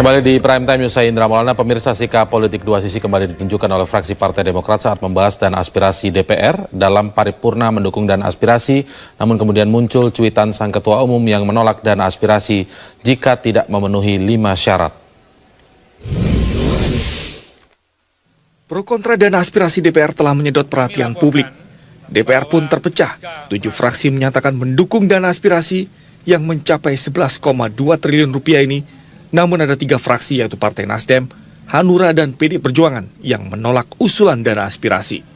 Kembali di Prime Time News, saya Indra Maulana. Pemirsa, sikap politik dua sisi kembali ditunjukkan oleh fraksi Partai Demokrat saat membahas dana aspirasi DPR dalam paripurna mendukung dana aspirasi. Namun kemudian muncul cuitan sang ketua umum yang menolak dana aspirasi jika tidak memenuhi 5 syarat. Pro kontra dana aspirasi DPR telah menyedot perhatian publik. DPR pun terpecah. 7 fraksi menyatakan mendukung dana aspirasi yang mencapai 11,2 triliun rupiah ini. Namun ada 3 fraksi yaitu Partai Nasdem, Hanura, dan PD Perjuangan yang menolak usulan dana aspirasi.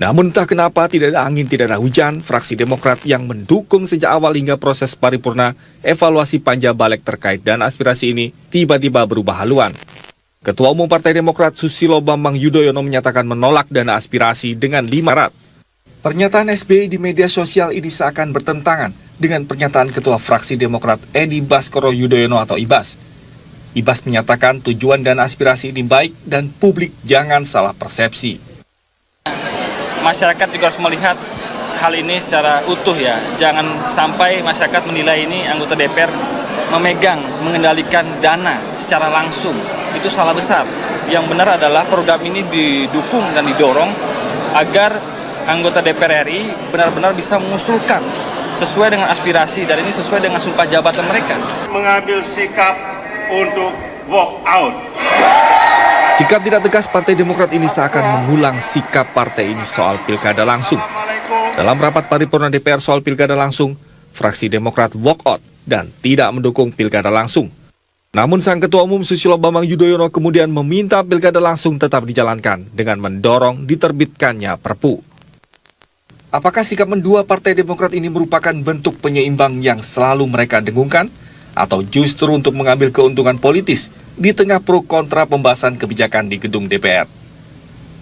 Namun entah kenapa tidak ada angin, tidak ada hujan, fraksi Demokrat yang mendukung sejak awal hingga proses paripurna evaluasi panja balik terkait dana aspirasi ini tiba-tiba berubah haluan. Ketua Umum Partai Demokrat Susilo Bambang Yudhoyono menyatakan menolak dana aspirasi dengan 5 syarat. Pernyataan SBY di media sosial ini seakan bertentangan dengan pernyataan Ketua Fraksi Demokrat Edi Baskoro Yudhoyono atau Ibas. Ibas menyatakan tujuan dana aspirasi ini baik dan publik jangan salah persepsi. Masyarakat juga harus melihat hal ini secara utuh ya. Jangan sampai masyarakat menilai ini anggota DPR memegang, mengendalikan dana secara langsung. Itu salah besar. Yang benar adalah program ini didukung dan didorong agar anggota DPR RI benar-benar bisa mengusulkan sesuai dengan aspirasi dan ini sesuai dengan sumpah jabatan mereka. Mengambil sikap untuk walk out. Jika tidak tegas, Partai Demokrat ini seakan mengulang sikap partai ini soal pilkada langsung. Dalam rapat paripurna DPR soal pilkada langsung, fraksi Demokrat walk out dan tidak mendukung pilkada langsung. Namun sang Ketua Umum Susilo Bambang Yudhoyono kemudian meminta pilkada langsung tetap dijalankan dengan mendorong diterbitkannya Perpu. Apakah sikap mendua Partai Demokrat ini merupakan bentuk penyeimbang yang selalu mereka dengungkan? Atau justru untuk mengambil keuntungan politis di tengah pro kontra pembahasan kebijakan di gedung DPR?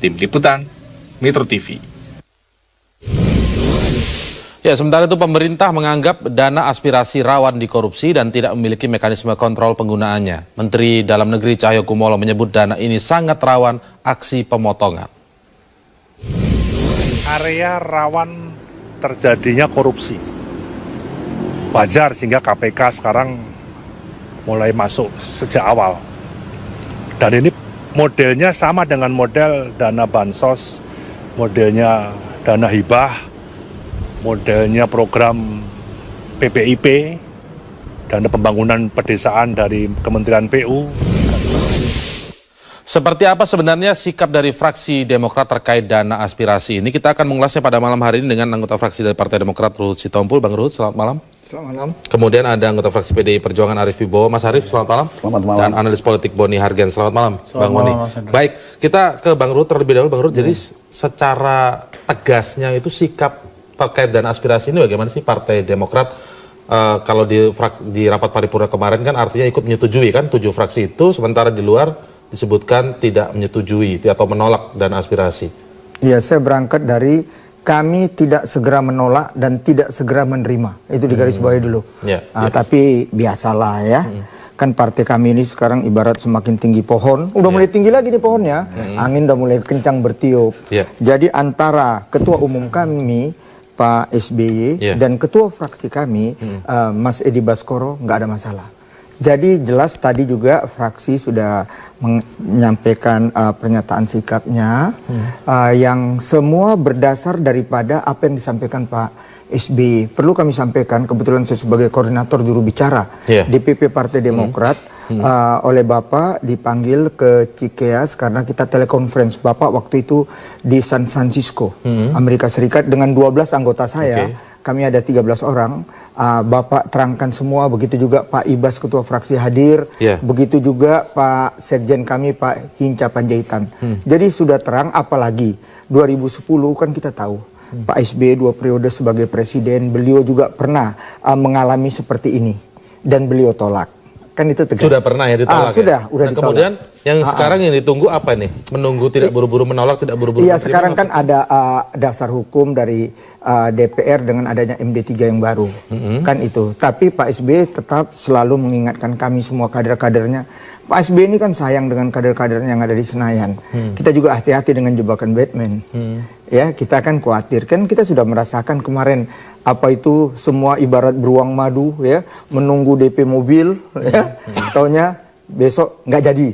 Tim Liputan, Metro TV. Ya, sementara itu pemerintah menganggap dana aspirasi rawan dikorupsi dan tidak memiliki mekanisme kontrol penggunaannya. Menteri Dalam Negeri Cahyokumolo menyebut dana ini sangat rawan aksi pemotongan. Area rawan terjadinya korupsi. Wajar sehingga KPK sekarang mulai masuk sejak awal. Dan ini modelnya sama dengan model dana bansos, modelnya dana hibah, modelnya program PPIP, dana pembangunan pedesaan dari Kementerian PU. Seperti apa sebenarnya sikap dari fraksi Demokrat terkait dana aspirasi ini? Kita akan mengulasnya pada malam hari ini dengan anggota fraksi dari Partai Demokrat Ruhut Sitompul. Bang Ruhut, selamat malam. Selamat malam. Kemudian ada anggota fraksi PDI Perjuangan Arief Wibowo. Mas Arief, selamat malam. Selamat malam. Dan analis politik Boni Hargen. Selamat malam, Bang Boni. Baik, kita ke Bang Ruhut terlebih dahulu. Bang Ruhut, jadi secara tegasnya itu sikap terkait dana aspirasi ini bagaimana sih Partai Demokrat? Kalau di rapat paripurna kemarin kan artinya ikut menyetujui kan 7 fraksi itu, sementara di luar disebutkan tidak menyetujui atau menolak dana aspirasi. Iya, saya berangkat dari kami tidak segera menolak dan tidak segera menerima. Itu digarisbawahi dulu. Tapi biasalah ya. Kan partai kami ini sekarang ibarat semakin tinggi pohon. Udah mulai tinggi lagi nih pohonnya. Angin udah mulai kencang bertiup. Jadi antara ketua umum kami Pak SBY dan ketua fraksi kami Mas Edi Baskoro nggak ada masalah. Jadi jelas tadi juga fraksi sudah menyampaikan pernyataan sikapnya yang semua berdasar daripada apa yang disampaikan Pak SBY. Perlu kami sampaikan, kebetulan saya sebagai koordinator juru bicara DPP Partai Demokrat oleh Bapak dipanggil ke Cikeas karena kita telekonferensi Bapak waktu itu di San Francisco, Amerika Serikat dengan 12 anggota saya. Kami ada 13 orang, Bapak terangkan semua, begitu juga Pak Ibas Ketua Fraksi hadir, begitu juga Pak Sekjen kami Pak Hinca Panjaitan. Jadi sudah terang, apalagi 2010 kan kita tahu, Pak SBY 2 periode sebagai presiden, beliau juga pernah mengalami seperti ini, dan beliau tolak. Kan itu tegas. Sudah pernah ya ditolak sudah ditolak. Kemudian yang sekarang yang ditunggu apa nih? Menunggu tidak buru-buru menolak, tidak buru-buru menerima. Iya, sekarang kan ada dasar hukum dari DPR dengan adanya MD3 yang baru. Kan itu. Tapi Pak SBY tetap selalu mengingatkan kami semua kader-kadernya. Pak SBY ini kan sayang dengan kader-kadernya yang ada di Senayan. Kita juga hati-hati dengan jebakan Batman. Ya, kita kan khawatir. Kan kita sudah merasakan kemarin apa itu semua ibarat beruang madu ya, menunggu DP mobil ya. Taunya besok nggak jadi.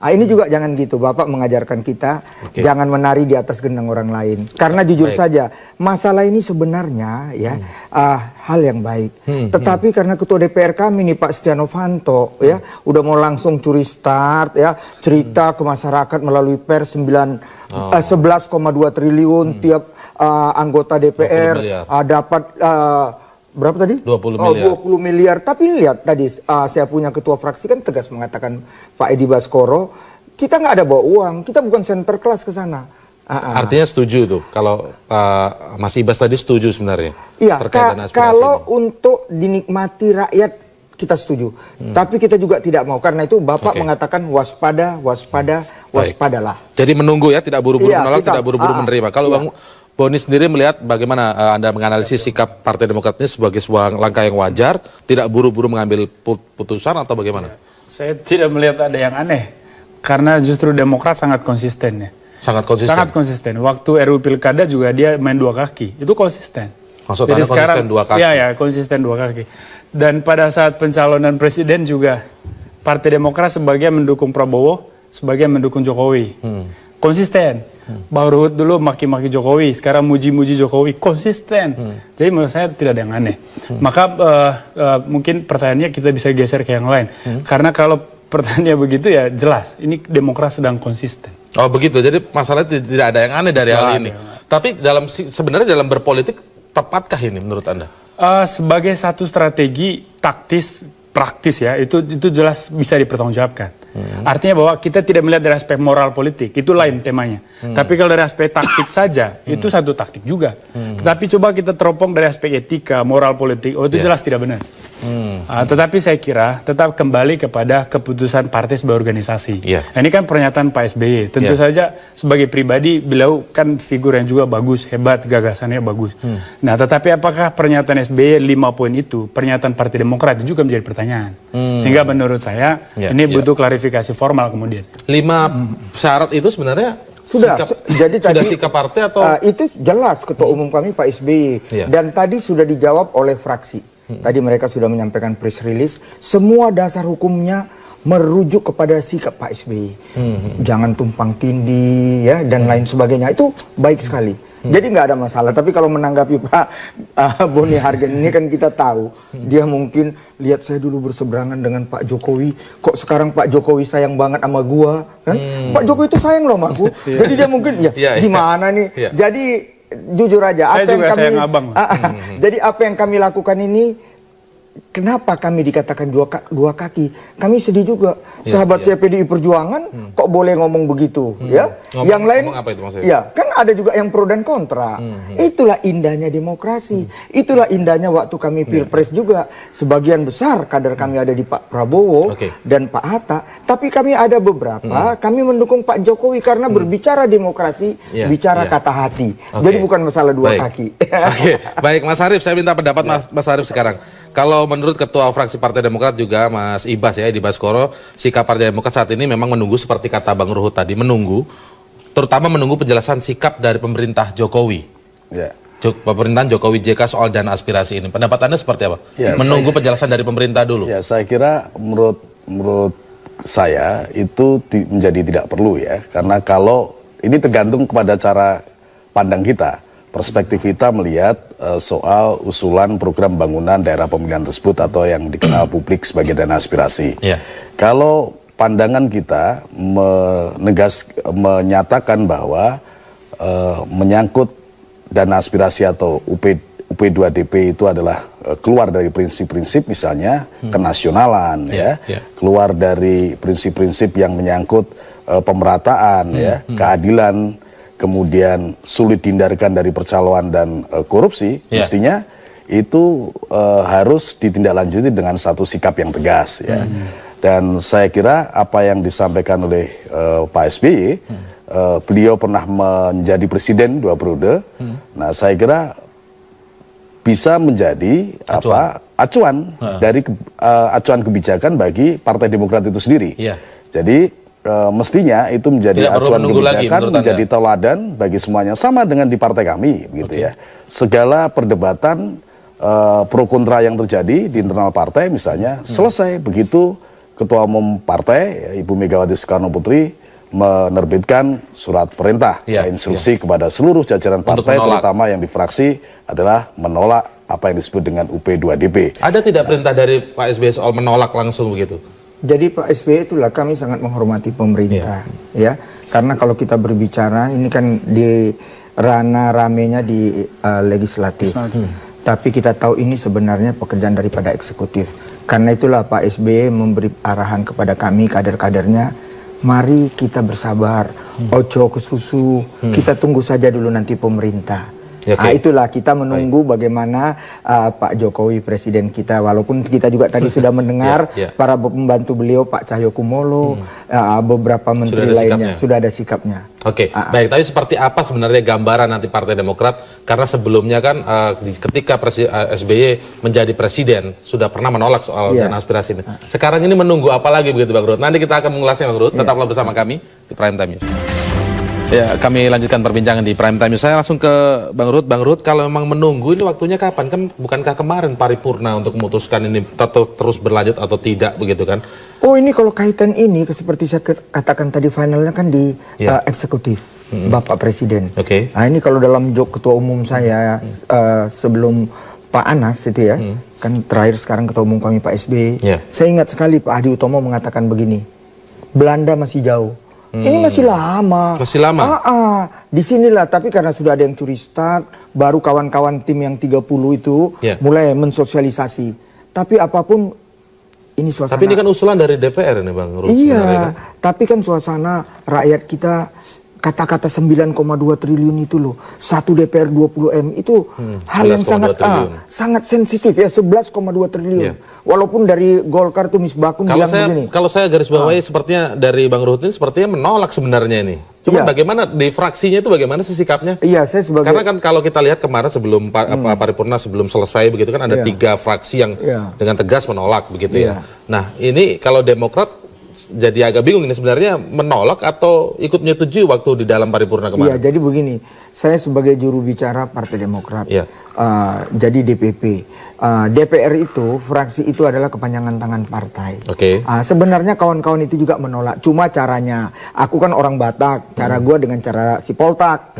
Ini juga jangan gitu, Bapak mengajarkan kita jangan menari di atas gendang orang lain. Karena jujur saja, masalah ini sebenarnya ya hal yang baik. Tetapi karena Ketua DPR kami nih Pak Setia Novanto ya udah mau langsung curi start ya, cerita ke masyarakat melalui pers 11,2 triliun tiap anggota DPR dapat berapa tadi? 20 miliar. 20 miliar. Tapi lihat tadi saya punya ketua fraksi kan tegas mengatakan Pak Edi Baskoro, kita nggak ada bawa uang, kita bukan center class ke sana. Artinya setuju tuh kalau Mas Ibas tadi setuju sebenarnya. Iya, kalau untuk dinikmati rakyat kita setuju. Tapi kita juga tidak mau, karena itu Bapak mengatakan waspadalah. Jadi menunggu ya, tidak buru-buru menolak, tidak buru-buru menerima. Kalau Bang Boni sendiri melihat bagaimana Anda menganalisis sikap Partai Demokrat ini sebagai sebuah langkah yang wajar, tidak buru-buru mengambil putusan atau bagaimana? Saya tidak melihat ada yang aneh, karena justru Demokrat sangat konsisten ya. Sangat konsisten? Sangat konsisten. Waktu RUU Pilkada juga dia main dua kaki, itu konsisten. Maksudnya konsisten sekarang, dua kaki? Iya, konsisten dua kaki. Dan pada saat pencalonan presiden juga, Partai Demokrat sebagian mendukung Prabowo, sebagian mendukung Jokowi. Konsisten. Bang Ruhut dulu maki-maki Jokowi, sekarang muji-muji Jokowi, konsisten. Jadi menurut saya tidak ada yang aneh. Maka mungkin pertanyaannya kita bisa geser ke yang lain. Karena kalau pertanyaannya begitu ya jelas, ini Demokrat sedang konsisten. Oh begitu, jadi masalahnya tidak ada yang aneh dari hal ini. Tapi sebenarnya dalam berpolitik, tepatkah ini menurut Anda? Sebagai satu strategi taktis, praktis ya, itu jelas bisa dipertanggungjawabkan. Artinya bahwa kita tidak melihat dari aspek moral politik, itu lain temanya. Tapi kalau dari aspek taktik saja, itu satu taktik juga. Tetapi coba kita teropong dari aspek etika, moral politik, itu jelas tidak benar. Tetapi saya kira tetap kembali kepada keputusan partai sebagai organisasi. Ini kan pernyataan Pak SBY. Tentu saja sebagai pribadi beliau kan figur yang juga bagus, hebat, gagasannya bagus. Nah, tetapi apakah pernyataan SBY 5 poin itu pernyataan Partai Demokrat itu juga menjadi pertanyaan. Sehingga menurut saya ini butuh klarifikasi formal kemudian. 5 syarat itu sebenarnya sudah sudah sikap partai atau itu jelas Ketua Umum kami Pak SBY dan tadi sudah dijawab oleh fraksi. Tadi mereka sudah menyampaikan press release, semua dasar hukumnya merujuk kepada sikap Pak SBY. Jangan tumpang tindih ya dan lain sebagainya, itu baik sekali. Jadi nggak ada masalah. Tapi kalau menanggapi Pak Boni Hargen ini kan kita tahu dia mungkin lihat saya dulu berseberangan dengan Pak Jokowi, kok sekarang Pak Jokowi sayang banget sama gua kan? Pak Jokowi itu sayang loh sama aku. Jadi dia mungkin gimana nih? Jadi jujur aja, jadi apa yang kami lakukan ini, kenapa kami dikatakan dua kaki? Kami sedih juga. Sahabat saya PDI Perjuangan kok boleh ngomong begitu, ya? Yang lain, apa itu maksudnya? Ya kan ada juga yang pro dan kontra. Itulah indahnya demokrasi. Itulah indahnya waktu kami Pilpres juga. Sebagian besar kader kami ada di Pak Prabowo dan Pak Hatta. Tapi kami ada beberapa, kami mendukung Pak Jokowi karena berbicara demokrasi, bicara kata hati. Jadi bukan masalah dua kaki. Baik, Mas Arief, saya minta pendapat Mas Arief sekarang. Kalau menurut Ketua Fraksi Partai Demokrat juga Mas Ibas ya, Edi Baskoro, sikap Partai Demokrat saat ini memang menunggu seperti kata Bang Ruhut tadi, menunggu, terutama menunggu penjelasan sikap dari pemerintah Jokowi. Pemerintahan Jokowi JK soal dana aspirasi ini. Pendapat Anda seperti apa? Menunggu penjelasan dari pemerintah dulu. Ya, saya kira menurut saya itu menjadi tidak perlu ya, karena kalau ini tergantung kepada cara pandang kita. Perspektif kita melihat soal usulan program bangunan daerah pemilihan tersebut atau yang dikenal publik sebagai dana aspirasi. Kalau pandangan kita menyatakan bahwa menyangkut dana aspirasi atau UP2DP itu adalah keluar dari prinsip-prinsip misalnya kenasionalan, keluar dari prinsip-prinsip yang menyangkut pemerataan, keadilan, kemudian sulit dihindarkan dari percaloan dan korupsi, mestinya itu harus ditindaklanjuti dengan satu sikap yang tegas ya. Dan saya kira apa yang disampaikan oleh Pak SBY, beliau pernah menjadi presiden 2 periode. Nah, saya kira bisa menjadi acuan dari acuan kebijakan bagi Partai Demokrat itu sendiri. Jadi mestinya itu menjadi acuan kebijakan, menjadi teladan bagi semuanya, sama dengan di partai kami gitu ya. Segala perdebatan pro kontra yang terjadi di internal partai misalnya selesai begitu Ketua Umum Partai, ya, Ibu Megawati Soekarno Putri, menerbitkan surat perintah, instruksi kepada seluruh jajaran partai, terutama yang di fraksi, adalah menolak apa yang disebut dengan UP2DP. Ada tidak perintah dari Pak SBY soal menolak langsung begitu? Jadi Pak SBY itulah kami sangat menghormati pemerintah, ya. Karena kalau kita berbicara, ini kan di ranah ramenya di legislatif. Tapi kita tahu ini sebenarnya pekerjaan daripada eksekutif. Karena itulah Pak SBY memberi arahan kepada kami, kader-kadernya, mari kita bersabar, ojo ke susu, kita tunggu saja dulu nanti pemerintah. Itulah kita menunggu bagaimana Pak Jokowi presiden kita, walaupun kita juga tadi sudah mendengar para pembantu beliau, Pak Cahyokumolo, beberapa menteri lainnya sudah ada sikapnya. Baik, tapi seperti apa sebenarnya gambaran nanti Partai Demokrat, karena sebelumnya kan ketika SBY menjadi presiden sudah pernah menolak soal dana aspirasi ini. Sekarang ini menunggu apa lagi begitu Bang Ruhut? Nanti kita akan mengulasnya Bang Ruhut, tetaplah bersama kami di Prime Time News. Ya, kami lanjutkan perbincangan di Prime Time News. Saya langsung ke Bang Ruhut. Bang Ruhut, kalau memang menunggu ini waktunya kapan? Kan bukankah kemarin paripurna untuk memutuskan ini terus berlanjut atau tidak begitu kan? Oh, ini kalau kaitan ini seperti saya katakan tadi, finalnya kan di eksekutif Bapak Presiden. Nah, ini kalau dalam jok ketua umum saya sebelum Pak Anas itu ya, kan terakhir sekarang ketua umum kami Pak SBY. Saya ingat sekali Pak Hadi Utomo mengatakan begini, Belanda masih jauh. Ini masih lama. Masih lama? Di sinilah, tapi karena sudah ada yang curi start, baru kawan-kawan tim yang 30 itu mulai mensosialisasi. Tapi apapun, ini suasana. Tapi ini kan usulan dari DPR ini Bang Ruhut. Iya, tapi kan suasana rakyat kita, kata-kata 9,2 triliun itu loh, 1 DPR 20M itu hal yang sangat sensitif ya, 11,2 triliun. Walaupun dari Golkar tuh Misbakun bilang begini. Kalau saya garis bawahi sepertinya dari Bang Ruhut ini sepertinya menolak sebenarnya ini. Cuma bagaimana di fraksinya itu bagaimana sih sikapnya? Iya, saya sebagai... Karena kan kalau kita lihat kemarin sebelum paripurna sebelum selesai begitu kan ada 3 fraksi yang dengan tegas menolak begitu ya. Nah, ini kalau Demokrat jadi agak bingung ini sebenarnya menolak atau ikut menyetujui waktu di dalam paripurna kemarin? Iya, jadi begini, saya sebagai juru bicara Partai Demokrat, jadi DPP, DPR itu, fraksi itu adalah kepanjangan tangan partai. Sebenarnya kawan-kawan itu juga menolak, cuma caranya, aku kan orang Batak, cara gua dengan cara si Poltak,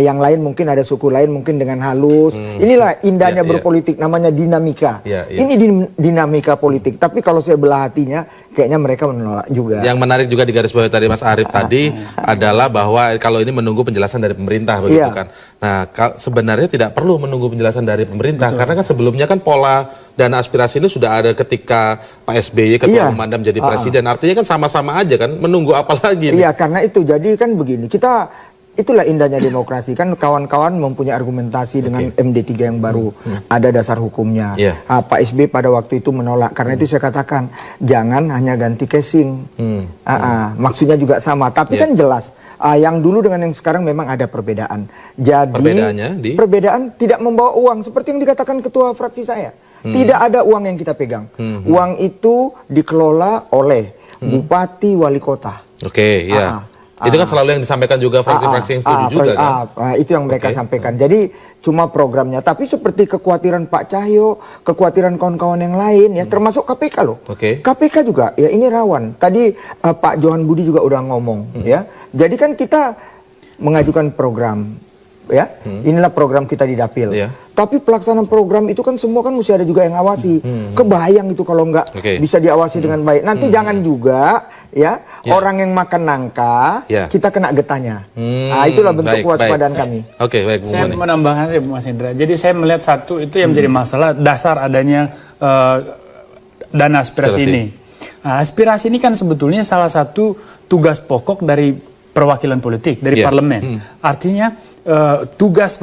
yang lain mungkin ada suku lain mungkin dengan halus. Inilah indahnya berpolitik, namanya dinamika. Ini dinamika politik, tapi kalau saya belah hatinya, kayaknya mereka menolak juga. Yang menarik juga di garis bawah tadi Mas Arief tadi adalah bahwa kalau ini menunggu penjelasan dari pemerintah begitu kan. Nah, sebenarnya tidak perlu menunggu penjelasan dari pemerintah karena kan sebelumnya kan pola dana aspirasi ini sudah ada ketika Pak SBY ketua umum Anda menjadi presiden. Artinya kan sama-sama aja kan, menunggu apa lagi nih? Iya, karena itu jadi kan begini, itulah indahnya demokrasi kan, kawan-kawan mempunyai argumentasi dengan MD3 yang baru, ada dasar hukumnya. Pak SBY pada waktu itu menolak, karena itu saya katakan jangan hanya ganti casing. Maksudnya juga sama, tapi kan jelas yang dulu dengan yang sekarang memang ada perbedaan. Jadi perbedaan tidak membawa uang seperti yang dikatakan ketua fraksi saya. Tidak ada uang yang kita pegang. Uang itu dikelola oleh bupati, wali kota. Itu kan selalu yang disampaikan juga fraksi-fraksi yang setuju juga kan? Itu yang mereka sampaikan. Jadi cuma programnya. Tapi seperti kekhawatiran Pak Cahyo, kekhawatiran kawan-kawan yang lain ya, termasuk KPK loh. KPK juga ya ini rawan. Tadi Pak Johan Budi juga udah ngomong ya. Jadi kan kita mengajukan program ya. Inilah program kita di Dapil. Tapi pelaksanaan program itu kan semua kan mesti ada juga yang awasi. Kebayang itu kalau nggak bisa diawasi dengan baik. Nanti jangan juga ya orang yang makan nangka kita kena getahnya. Nah, itulah bentuk kewaspadaan kami. Saya menambahkan sih Mas Indra. Jadi saya melihat satu itu yang menjadi masalah dasar adanya dana aspirasi ini. Aspirasi ini kan sebetulnya salah satu tugas pokok dari perwakilan politik dari parlemen. Artinya tugas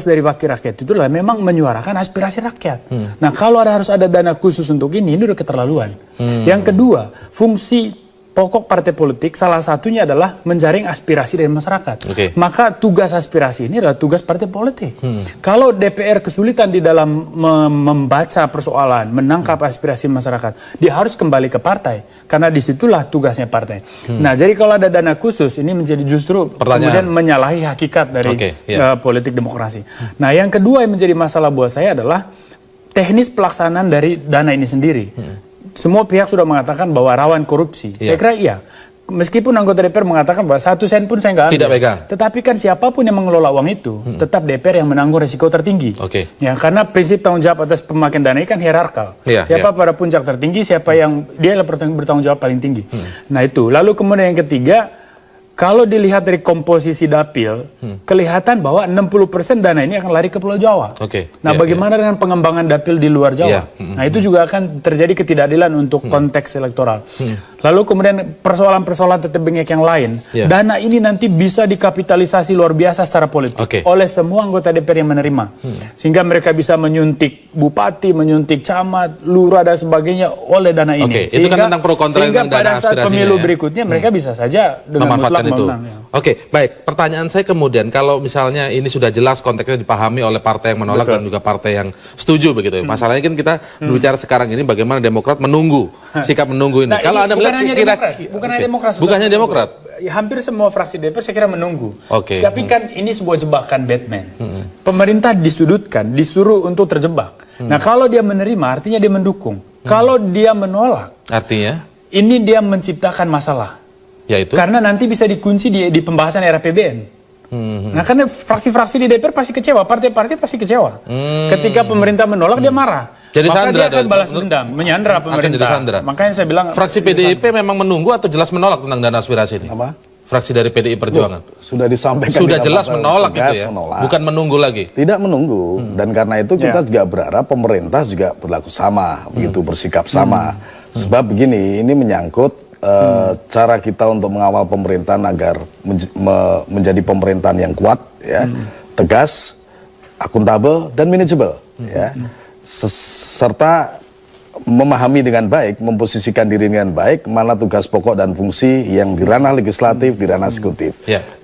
dari wakil rakyat itu adalah memang menyuarakan aspirasi rakyat. Nah, kalau harus ada dana khusus untuk ini udah keterlaluan. Yang kedua, fungsi pokok partai politik salah satunya adalah menjaring aspirasi dari masyarakat. Maka tugas aspirasi ini adalah tugas partai politik. Kalau DPR kesulitan di dalam membaca persoalan, menangkap aspirasi masyarakat, dia harus kembali ke partai. Karena disitulah tugasnya partai. Nah, jadi kalau ada dana khusus, ini menjadi justru kemudian menyalahi hakikat dari politik demokrasi. Nah, yang kedua yang menjadi masalah buat saya adalah teknis pelaksanaan dari dana ini sendiri. semua pihak sudah mengatakan bahwa rawan korupsi. Saya kira iya. Meskipun anggota DPR mengatakan bahwa 1 sen pun saya nggak ambil. Tidak pegang. Tetapi kan siapapun yang mengelola uang itu, tetap DPR yang menanggung risiko tertinggi. Ya, karena prinsip tanggung jawab atas pemakaian dana ini kan hierarkal. Siapa pada puncak tertinggi, siapa yang dia bertanggung jawab paling tinggi. Nah itu. Lalu kemudian yang ketiga, kalau dilihat dari komposisi dapil, kelihatan bahwa 60% dana ini akan lari ke Pulau Jawa. Nah, bagaimana dengan pengembangan dapil di luar Jawa? Nah, itu juga akan terjadi ketidakadilan untuk konteks elektoral. Lalu kemudian persoalan-persoalan tetap bengek yang lain. Dana ini nanti bisa dikapitalisasi luar biasa secara politik oleh semua anggota DPR yang menerima. Sehingga mereka bisa menyuntik bupati, menyuntik camat, lurah dan sebagainya oleh dana ini. Itu kan tentang pro kontra sehingga tentang dana pada saat pemilu ya? berikutnya mereka bisa saja dengan mutlak itu. menang. Baik. Pertanyaan saya kemudian, kalau misalnya ini sudah jelas konteksnya dipahami oleh partai yang menolak dan juga partai yang setuju begitu. Masalahnya kan kita berbicara sekarang ini bagaimana Demokrat menunggu, sikap menunggu ini. Nah, kalau Anda melihat bukan hanya Demokrat. Bukan hanya Demokrat. Hampir semua fraksi DPR saya kira menunggu. Tapi kan ini sebuah jebakan Batman. Pemerintah disudutkan, disuruh untuk terjebak. Nah, kalau dia menerima artinya dia mendukung. Kalau dia menolak, artinya ini dia menciptakan masalah. Yaitu? Karena nanti bisa dikunci di pembahasan RAPBN. Nah, karena fraksi-fraksi di DPR pasti kecewa, partai-partai pasti kecewa. Ketika pemerintah menolak dia marah. Jadi maka Sandra, dia akan balas dendam, menyandra pemerintah. Makanya saya bilang fraksi PDIP memang menunggu atau jelas menolak tentang dana aspirasi ini? Apa? Fraksi dari PDI Perjuangan. Sudah disampaikan. Sudah jelas menolak gitu ya? Bukan menunggu lagi? Tidak menunggu. Dan karena itu kita juga berharap pemerintah juga berlaku sama, begitu bersikap sama. Sebab begini, ini menyangkut cara kita untuk mengawal pemerintahan agar menjadi pemerintahan yang kuat, ya, tegas, akuntabel dan manageable, ya, serta memahami dengan baik, memposisikan diri dengan baik mana tugas pokok dan fungsi yang di ranah legislatif, di ranah eksekutif.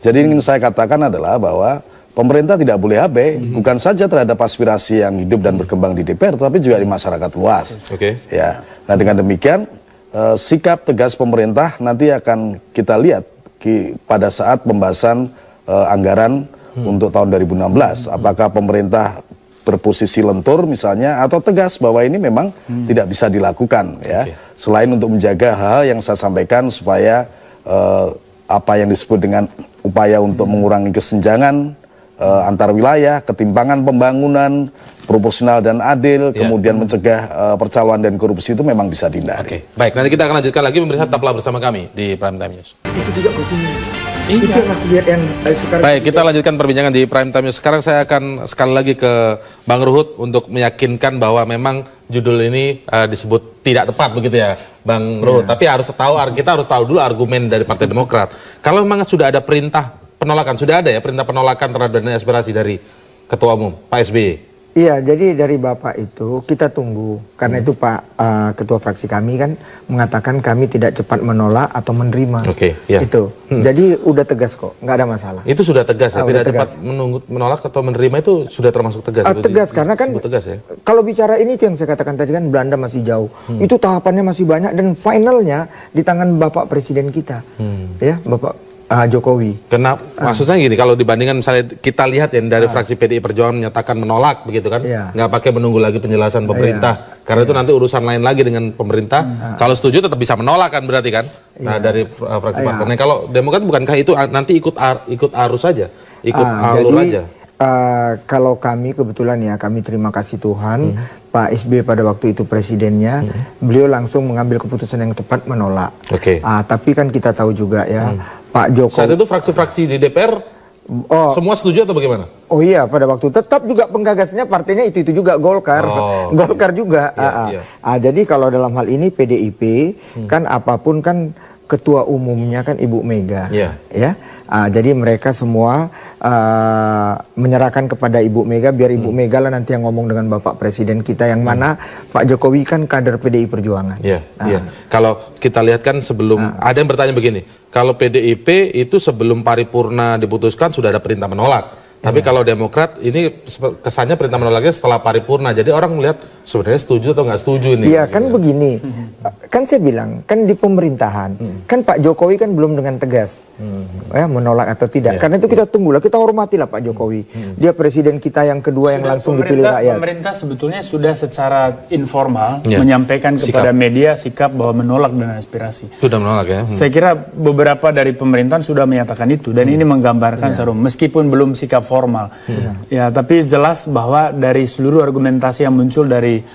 Jadi ingin saya katakan adalah bahwa pemerintah tidak boleh abai, bukan saja terhadap aspirasi yang hidup dan berkembang di DPR, tapi juga di masyarakat luas. Ya, nah dengan demikian sikap tegas pemerintah nanti akan kita lihat pada saat pembahasan anggaran untuk tahun 2016. Apakah pemerintah berposisi lentur misalnya atau tegas bahwa ini memang tidak bisa dilakukan, ya. Selain untuk menjaga hal yang saya sampaikan supaya apa yang disebut dengan upaya untuk mengurangi kesenjangan antar wilayah, ketimpangan pembangunan, proporsional dan adil, kemudian mencegah percaloan dan korupsi itu memang bisa dihindari. Baik, nanti kita akan lanjutkan lagi, pemirsa tetaplah bersama kami di Prime Time News. Itu juga kursinya. Itu yang aku lihat yang sekarang. Baik, kita lanjutkan perbincangan di Prime Time News. Sekarang saya akan sekali lagi ke Bang Ruhut untuk meyakinkan bahwa memang judul ini disebut tidak tepat begitu ya, Bang Ruhut. Tapi kita harus tahu dulu argumen dari Partai Demokrat. Kalau memang sudah ada perintah penolakan, sudah ada ya perintah penolakan terhadap dana aspirasi dari Ketua Umum Pak SBY. Iya, jadi dari Bapak itu kita tunggu. Karena itu Pak Ketua fraksi kami kan mengatakan kami tidak cepat menolak atau menerima. Itu. Jadi udah tegas kok, nggak ada masalah. Itu sudah tegas ya, tidak cepat menolak atau menerima itu sudah termasuk tegas. Tegas karena kan tegas, ya? Kalau bicara ini itu yang saya katakan tadi kan Belanda masih jauh. Itu tahapannya masih banyak dan finalnya di tangan Bapak Presiden kita. Ya, Bapak Jokowi. Karena maksudnya gini, kalau dibandingkan misalnya kita lihat yang dari fraksi PDI Perjuangan menyatakan menolak begitu kan, nggak pakai menunggu lagi penjelasan pemerintah, karena itu nanti urusan lain lagi dengan pemerintah. Kalau setuju tetap bisa menolak kan berarti kan, dari fraksi partai. Nah, kalau Demokrat bukankah itu nanti ikut arus saja, ikut alur aja? Kalau kami kebetulan ya, kami terima kasih Tuhan, Pak SBY pada waktu itu presidennya, beliau langsung mengambil keputusan yang tepat menolak. Tapi kan kita tahu juga ya, Pak Jokowi. Saat itu fraksi-fraksi di DPR semua setuju atau bagaimana? Oh iya, pada waktu tetap juga penggagasnya partainya itu juga Golkar, Golkar juga. Jadi kalau dalam hal ini PDIP kan apapun kan ketua umumnya kan Ibu Mega, ya. Jadi mereka semua menyerahkan kepada Ibu Mega, biar Ibu Mega lah nanti yang ngomong dengan Bapak Presiden kita, yang mana Pak Jokowi kan kader PDI Perjuangan. Kalau kita lihat kan sebelum, ada yang bertanya begini, kalau PDIP itu sebelum paripurna diputuskan sudah ada perintah menolak. Tapi kalau Demokrat ini kesannya perintah menolaknya setelah paripurna. Jadi orang melihat sebenarnya setuju atau nggak setuju ini. Iya kan begini, kan saya bilang kan di pemerintahan, kan Pak Jokowi kan belum dengan tegas ya menolak atau tidak. Karena itu kita tunggulah, kita hormatilah Pak Jokowi. Dia presiden kita yang kedua yang langsung dipilih rakyat. Pemerintah sebetulnya sudah secara informal menyampaikan kepada media sikap bahwa menolak dana aspirasi. Sudah menolak ya. Saya kira beberapa dari pemerintahan sudah menyatakan itu dan ini menggambarkan serum meskipun belum sikap formal. Ya, tapi jelas bahwa dari seluruh argumentasi yang muncul dari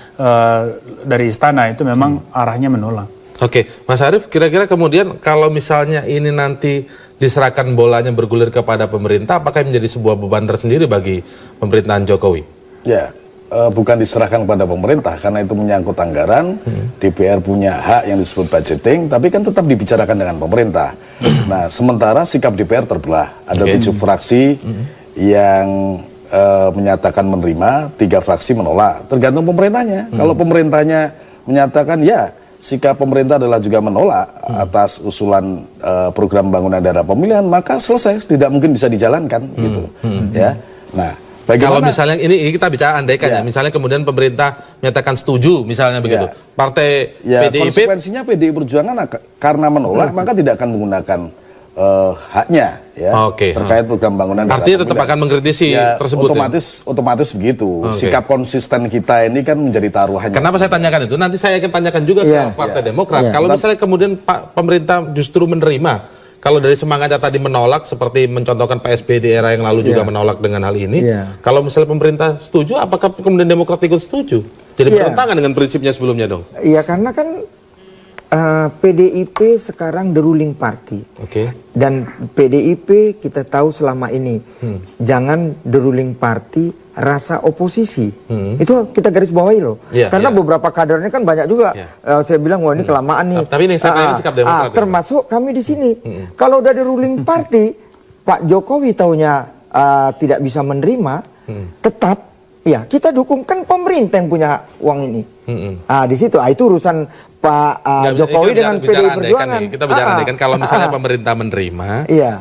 istana itu memang arahnya menolak. Oke, Mas Arief, kira-kira kemudian kalau misalnya ini nanti diserahkan bolanya bergulir kepada pemerintah, apakah menjadi sebuah beban tersendiri bagi pemerintahan Jokowi? Ya, bukan diserahkan kepada pemerintah karena itu menyangkut anggaran. DPR punya hak yang disebut budgeting, tapi kan tetap dibicarakan dengan pemerintah. Nah, sementara sikap DPR terbelah. Ada 7 fraksi yang menyatakan menerima, 3 fraksi menolak. Tergantung pemerintahnya. Kalau pemerintahnya menyatakan ya, sikap pemerintah adalah juga menolak atas usulan program bangunan daerah pemilihan, maka selesai, tidak mungkin bisa dijalankan gitu. Ya. Nah, kalau misalnya ini kita bicara andaikan ya, misalnya kemudian pemerintah menyatakan setuju, misalnya begitu, partai PDIP, konsekuensinya PDI Perjuangan karena menolak maka tidak akan menggunakan haknya ya terkait program bangunan. Artinya tetap akan mengkritisi tersebut. Otomatis begitu. Sikap konsisten kita ini kan menjadi taruhannya. Kenapa saya tanyakan itu? Nanti saya akan tanyakan juga ke Partai Demokrat. Kalau misalnya kemudian pemerintah justru menerima, kalau dari semangatnya tadi menolak, seperti mencontohkan PSB di era yang lalu juga menolak dengan hal ini. Kalau misalnya pemerintah setuju, apakah kemudian Demokrat ikut setuju? Jadi bertentangan dengan prinsipnya sebelumnya dong? Iya, karena kan PDIP sekarang the ruling party. Dan PDIP kita tahu selama ini jangan the ruling party rasa oposisi. Itu kita garis bawahi loh. Karena beberapa kadernya kan banyak juga. Saya bilang wah ini kelamaan nih. Tapi ini saya tanya sikap Demokrat. Termasuk kami di sini. Kalau udah the ruling party, Pak Jokowi taunya tidak bisa menerima, tetap ya kita dukung, kan pemerintah yang punya uang ini. Di situ itu urusan Pak Jokowi dengan PDI Perjuangan. Kita bicara andaikan kalau misalnya pemerintah menerima,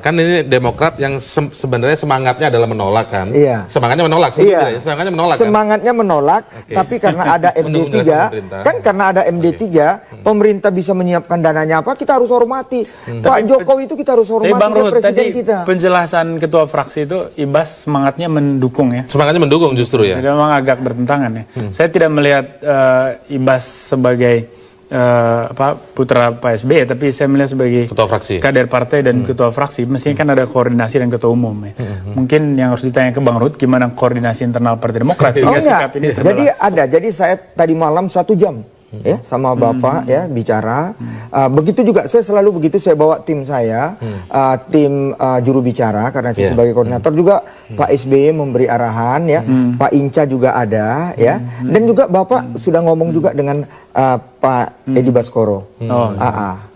kan ini Demokrat yang sebenarnya semangatnya adalah menolak kan? Semangatnya menolak, semangatnya menolak. Semangatnya menolak, tapi karena ada MD3, kan karena ada MD3, pemerintah bisa menyiapkan dananya apa, kita harus hormati. Pak Jokowi itu kita harus hormati, dia presiden kita. Penjelasan ketua fraksi itu Ibas semangatnya mendukung ya. Semangatnya mendukung justru ya. Jadi memang agak bertentangan ya. Saya tidak melihat Ibas sebagai putra Pak SBY, tapi saya melihat sebagai ketua fraksi, kader partai dan ketua fraksi. Mestinya kan ada koordinasi dan ketua umum ya. Mungkin yang harus ditanya ke Bang Ruhut gimana koordinasi internal Partai Demokrat sehingga sikap ini terbelah. Jadi saya tadi malam 1 jam ya sama Bapak ya bicara. Begitu juga saya selalu begitu, saya bawa tim saya, tim juru bicara karena saya sebagai koordinator juga. Pak SBY memberi arahan ya, Pak Inca juga ada ya, dan juga Bapak sudah ngomong juga dengan Pak Edi Baskoro.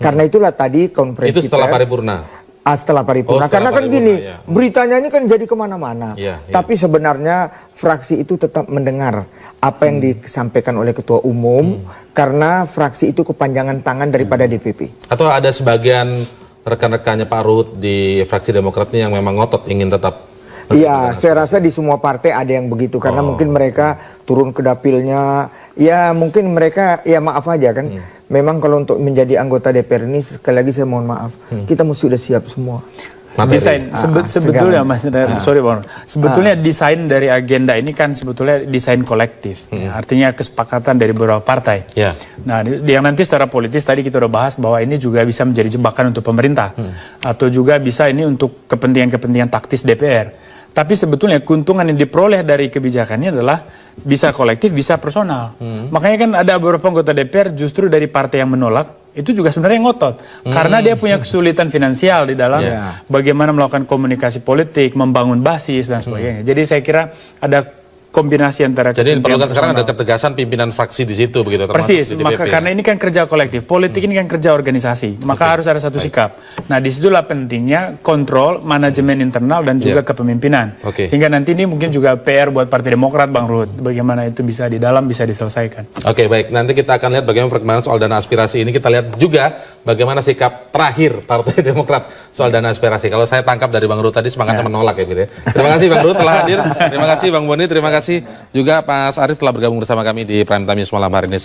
Karena itulah tadi konferensi itu setelah paripurna. Setelah paripurna, karena kan gini, beritanya ini kan jadi kemana-mana. Tapi sebenarnya fraksi itu tetap mendengar apa yang disampaikan oleh ketua umum, karena fraksi itu kepanjangan tangan daripada DPP. Atau ada sebagian rekan-rekannya Pak Ruhut di fraksi Demokrat ini yang memang ngotot ingin tetap. Iya, saya rasa di semua partai ada yang begitu, karena mungkin mereka turun ke dapilnya, ya mungkin mereka, ya maaf aja kan, memang kalau untuk menjadi anggota DPR ini, sekali lagi saya mohon maaf, kita mesti sudah siap semua. Desain sebetulnya Mas, sorry Bang, sebetulnya desain dari agenda ini kan sebetulnya desain kolektif, artinya kesepakatan dari beberapa partai. Nah, yang nanti secara politis tadi kita udah bahas bahwa ini juga bisa menjadi jebakan untuk pemerintah, atau juga bisa ini untuk kepentingan-kepentingan taktis DPR. Tapi sebetulnya keuntungan yang diperoleh dari kebijakannya adalah bisa kolektif, bisa personal. Makanya kan ada beberapa anggota DPR justru dari partai yang menolak, itu juga sebenarnya ngotot. Karena dia punya kesulitan finansial di dalam bagaimana melakukan komunikasi politik, membangun basis, dan sebagainya. Jadi saya kira ada kombinasi antara. Jadi diperlukan sekarang ada ketegasan pimpinan fraksi di situ begitu. Persis, maka karena ini kan kerja kolektif, politik ini kan kerja organisasi, maka harus ada satu sikap. Nah, disitulah pentingnya kontrol, manajemen internal dan juga kepemimpinan. Sehingga nanti ini mungkin juga PR buat Partai Demokrat, Bang Ruhut, bagaimana itu bisa di dalam bisa diselesaikan. Baik, nanti kita akan lihat bagaimana perkembangan soal dana aspirasi ini. Kita lihat juga bagaimana sikap terakhir Partai Demokrat soal dana aspirasi. Kalau saya tangkap dari Bang Ruhut tadi semangatnya menolak ya gitu ya. Terima kasih Bang Ruhut telah hadir. Terima kasih Bang Boni, terima kasih juga Mas Arief telah bergabung bersama kami di Prime Time News malam hari ini.